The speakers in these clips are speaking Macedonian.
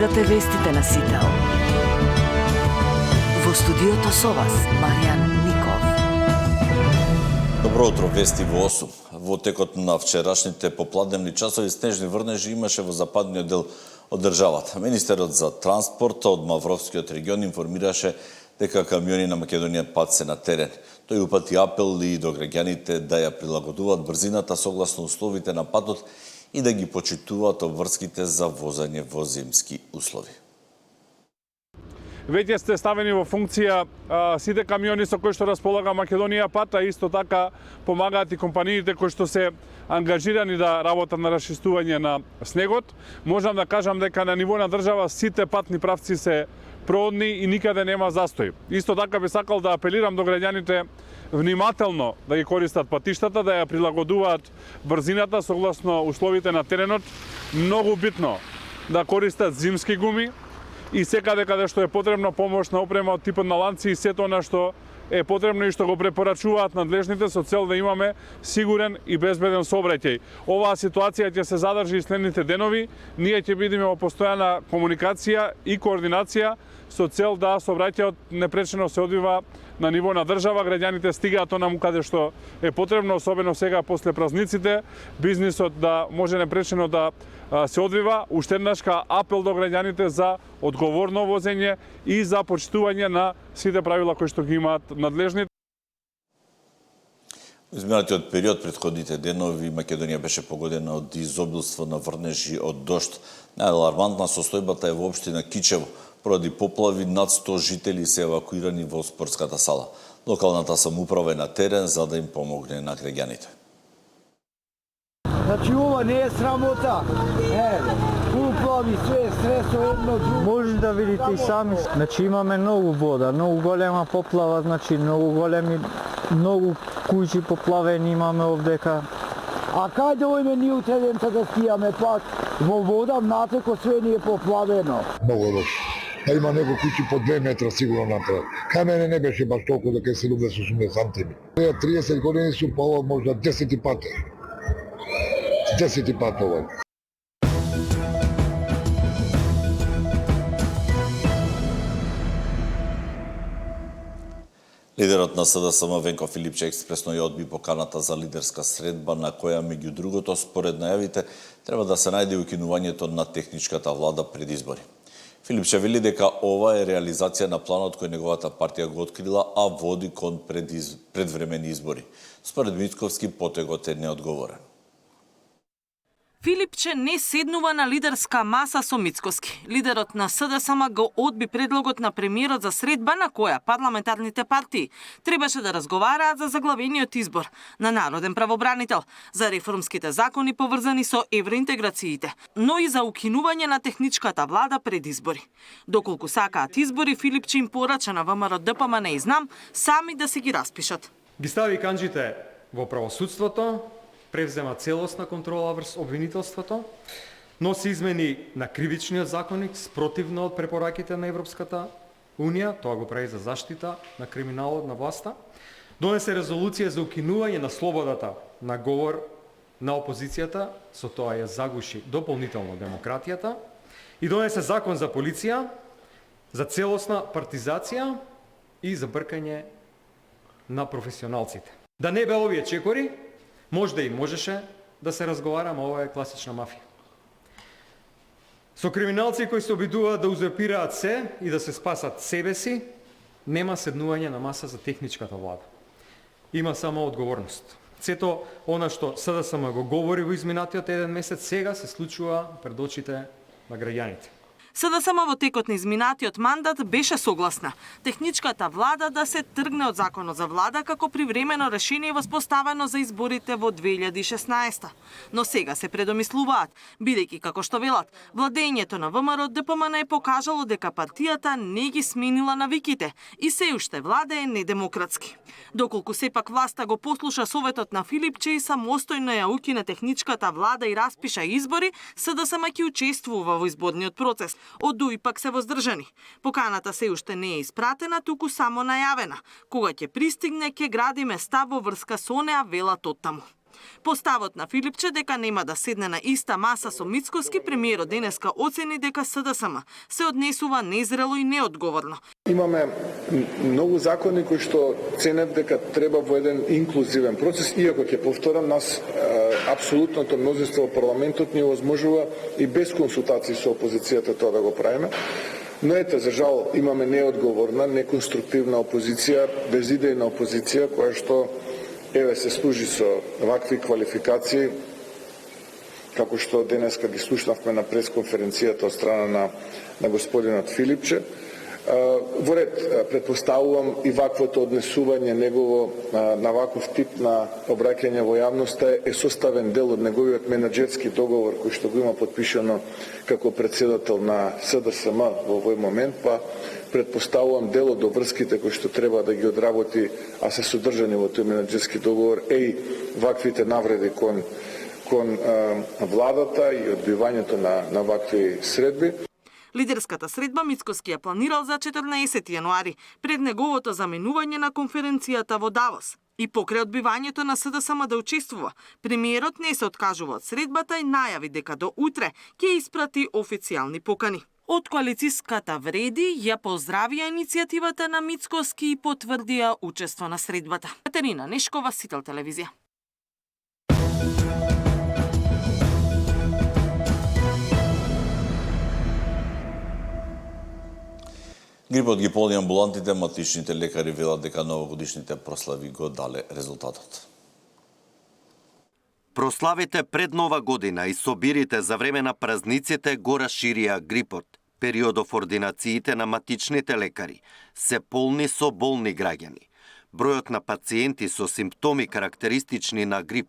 Гледате вестите на Сител. Во студиото со вас, Маријан Ников. Добро утро, вести во 8. Во текот на вчерашните попладневни часови снежни врнежи имаше во западниот дел од државата. Министерот за транспорт од Мавровскиот регион информираше дека камиони на Македонија пат се на терен. Тој упати апел и до граѓаните да ја прилагодуваат брзината согласно условите на патот и да ги почитуваат обврските за возење во зимски услови. Веќе сте ставени во функција сите камиони со кои што располага Македонија пат, а исто така помагаат и компаниите кои што се ангажирани да работат на расчистување на снегот. Можам да кажам дека на ниво на држава сите патни правци се проодни и никаде нема застој. Исто така би сакал да апелирам до граѓаните внимателно да ги користат патиштата, да ја прилагодуваат брзината согласно условите на теренот. Многу битно да користат зимски гуми и секаде каде што е потребно помошна опрема од типот на ланци и сето она што е потребно и што го препорачуваат надлежните со цел да имаме сигурен и безбеден сообраќај. Оваа ситуација ќе се задржи и следните денови. Ние ќе бидеме во постојана комуникација и координација со цел да сообраќајот непречено се одвива на ниво на држава, граѓаните стигаат онаму каде што е потребно, особено сега после празниците, бизнисот да може непречено да се одвива. Уште еднашка апел до граѓаните за одговорно возење и за почитување на сите правила кои што ги имаат надлежните. Изминатиот период, претходните денови, Македонија беше погодена од изобилство на врнежи од дожд. Најалармантна состојбата е во општина Кичево. Поради поплави над 100 жители се евакуирани во спортската сала. Локалната самоуправа е на терен за да им помогне на граѓаните. Значи ова не е срамота. Поплави, све, стресо, едно, друго. Може да видите и сами. Значи имаме многу вода, многу голема поплава, значи многу куќи поплавени имаме овдека. А кај да ојме ние утре денца да скијаме пак во вода, внатреко све ни е поплавено. Многу лошо. А има некои куќи по 2 метра сигурно напред. Кај мене не беше баш толку дека 70-80 сантими. 30 години су па ова можда 10 пати. 10 пати ова. Лидерот на СДСМ Венко Филипче експресно ја одби поканата за лидерска средба на која меѓу другото според најавите треба да се најде укинувањето на техничката влада пред избори. Филипче вели дека ова е реализација на планот кој неговата партија го открила, а води кон предвремени избори. Според Мицковски потегот е неодговорен. Филипче не седнува на лидерска маса со Мицковски. Лидерот на СДСМ го одби предлогот на премиерот за средба на која парламентарните партии требаше да разговараат за заглавениот избор на народен правобранител, за реформските закони поврзани со евроинтеграциите, но и за укинување на техничката влада пред избори. Доколку сакаат избори, Филипче им порача на ВМРО ДПМН и Знам сами да се ги распишат. Ги стави канџите во правосудството, превзема целосна контрола врз обвинителството, носи измени на кривичниот законник спротивно од препораките на Европската Унија, тоа го прави за заштита на криминалот на власта, донесе резолуција за укинување на слободата на говор на опозицијата, со тоа ја загуши дополнително демократијата, и донесе закон за полиција, за целосна партизација и за бркање на професионалците. Да не бе овие чекори, можда и можеше да се разговара, но ова е класична мафија. Со криминалци кои се обидуваат да узурпираат се и да се спасат себе си, нема седнување на маса за техничката влада. Има само одговорност. Сето она што СДСМ го говори во изминатиот еден месец, сега се случува пред очите на граѓаните. СДСМ во текот на изминатиот мандат беше согласна техничката влада да се тргне од законот за влада како привремено решение воспоставено за изборите во 2016. Но сега се предомислуваат, бидејќи како што велат, владењето на ВМРО ДПМН е покажало дека партијата не ги сменила навиките и се уште влада е недемократски. Доколку сепак власта го послуша советот на Филипче и самостојно ја укине техничката влада и распиша избори, СДСМ ќе учествува во изборниот процес. Од ДУИ пак се воздржани. Поканата се уште не е испратена, туку само најавена. Кога ќе пристигне, ќе гради места во врска со неа, велат оттаму. Поставот на Филипче дека нема да седне на иста маса со Мицкоски, премиерот денеска оцени дека СДСМ се однесува незрело и неодговорно. Имаме многу закони кои што ценат дека треба во еден инклузивен процес, иако ќе повторам, нас апсолутното мнозинство во парламентот ни овозможува и без консултации со опозицијата тоа да го правиме. Но ете, за жал, имаме неодговорна, неконструктивна опозиција, безидејна опозиција која што се служи со вакви квалификации, како што денеска ги слушнавме на пресконференцијата од страна на господинот Филипче. Во ред, предпоставувам и ваквото однесување негово на ваков тип на обраќање во јавноста е составен дел од неговиот менаџерски договор кој што го има подпишано како председател на СДСМ во овој момент, па предпоставувам дел од обврските кои што треба да ги одработи, а се содржани во тој менаџерски договор, и ваквите навреди кон владата и одбивањето на вакви средби. Лидерската средба Мицкоски ја планирал за 14 јануари, пред неговото заменување на конференцијата во Давос. И покрај одбивањето на СДСМ да учествува, премиерот не се откажува од средбата и најави дека до утре ќе испрати официјални покани. Од коалициската вреди ја поздравија иницијативата на Мицкоски и потврдија учество на средбата. Катерина Нешкова, Сител телевизија. Грипот ги поли амбулантите, матичните лекари велат дека новогодишните прослави го дале резултатот. Прославите пред Нова година и собирите за време на празниците го расширија грипот. Периодов ординациите на матичните лекари се полни со болни граѓани. Бројот на пациенти со симптоми карактеристични на грип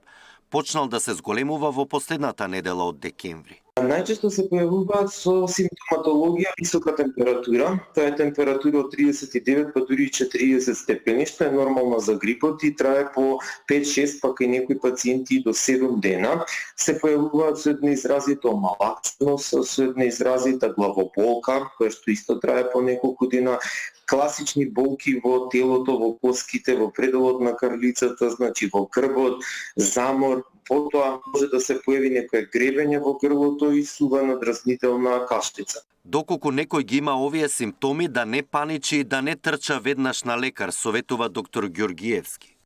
почнал да се зголемува во последната недела од декември. Најчесто се појавуваат со симптоматологија висока температура. Тоа е температура од 39 па дури 40 степени, што е нормална за грипот и трае по 5-6, пак и некои пациенти до 7 дена. Се појавуваат со едноизразита омалаченост, со едноизразита главоболка, која што исто трае по неколку дена, класични болки во телото, во коските, во пределот на крлицата, значи во грбот, замор, потоа може да се појави некое гребење во грлото и сувана дразнителна кашлица. Доколку некој ги има овие симптоми, да не паничи и да не трча веднаш на лекар, советува доктор Ѓоргиевски.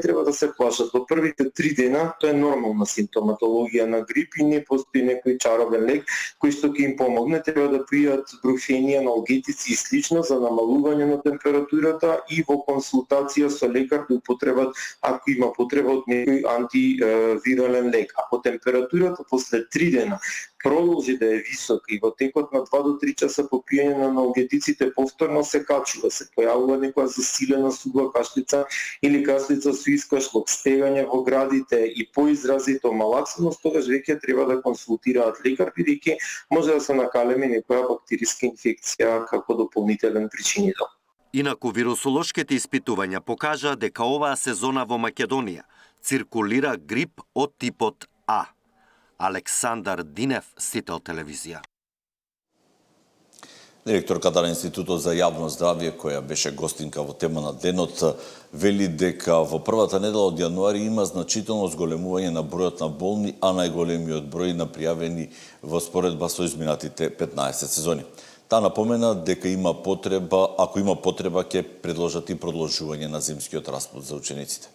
Треба да се плашат. Во првите 3 дена тоа е нормална симптоматологија на грип и не постои некој чаровен лек кој што ќе им помогне. Треба да пијат бруфени, аналгетици и слично за намалување на температурата и во консултација со лекар да употребат, ако има потреба, од некој антивирален лек. Ако температурата после 3 дена продолжи да е висока и во текот на 2 до 3 часа по пиење на аналгетиците повторно се качува, се појавува некоја засилена сува кашлица или кашлица со искашлок, стегање во градите и поизразито омалаченост, тогаш веќе треба да консултираат лекар, бидејќи може да се накалеме некоја бактериска инфекција како дополнителен причинител. Инаку вирусолошките испитувања покажаа дека оваа сезона во Македонија циркулира грип од типот А. Александар Динев, Сител телевизија. Директорката на Институтот за јавно здравје, која беше гостинка во тема на денот, вели дека во првата недела од јануари има значително зголемување на бројот на болни, а најголемиот број на пријавени во споредба со изминатите 15 сезони. Таа напомена дека има потреба, ако има потреба, ќе предложат и продолжување на зимскиот распут за учениците.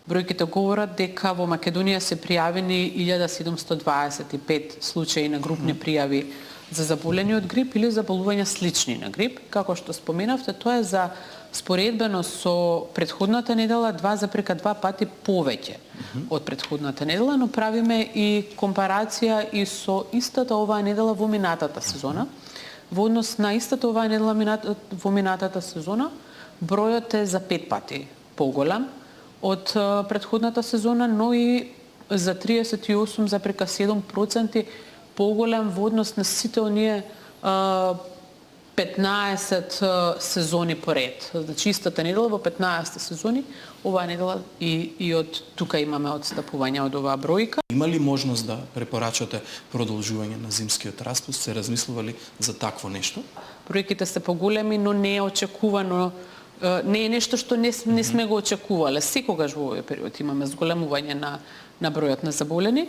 Бројките говорат дека во Македонија се пријавени 1725 случаи на групни пријави за заболени од грип или заболувања слични на грип. Како што споменавте, тоа е за споредбено со претходната недела 2,2 пати повеќе од претходната недела, но правиме и компарација и со истата оваа недела во минатата сезона. Во однос на истата оваа недела во минатата сезона, бројот е за 5 пати поголем од претходната сезона, но и за 38,7% поголем во однос на сите оние 15 сезони поред. Значи истата недела во 15 сезони, оваа недела и од тука имаме одстапување од оваа бројка. Има ли можност да препорачате продолжување на зимскиот распуст? Се размислували за такво нешто? Бројките се поголеми, но не е очекувано не е нешто што не сме го очекувале. Секогаш во овој период имаме зголемување на бројот на заболени.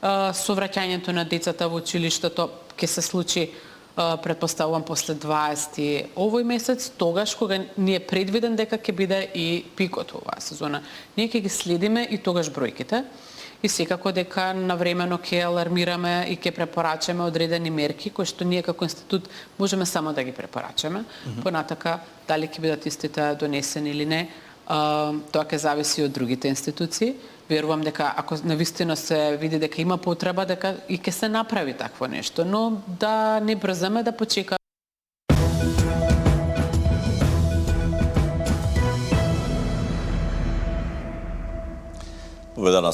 Со враќањето на децата во училиштето ќе се случи, предпоставувам, после 20 овој месец, тогаш кога ни е предвиден дека ќе биде и пикот во оваа сезона. Ние ќе ги следиме и тогаш бројките и секако дека навремено ќе алармираме и ќе препорачаме одредени мерки кои што ние како институт можеме само да ги препорачаме. Понатака, дали ќе бидат истите донесени или не, тоа ќе зависи од другите институции. Верувам дека ако навистина се види дека има потреба, дека и ќе се направи такво нешто, но да не брзаме, да почекаме. Поведа на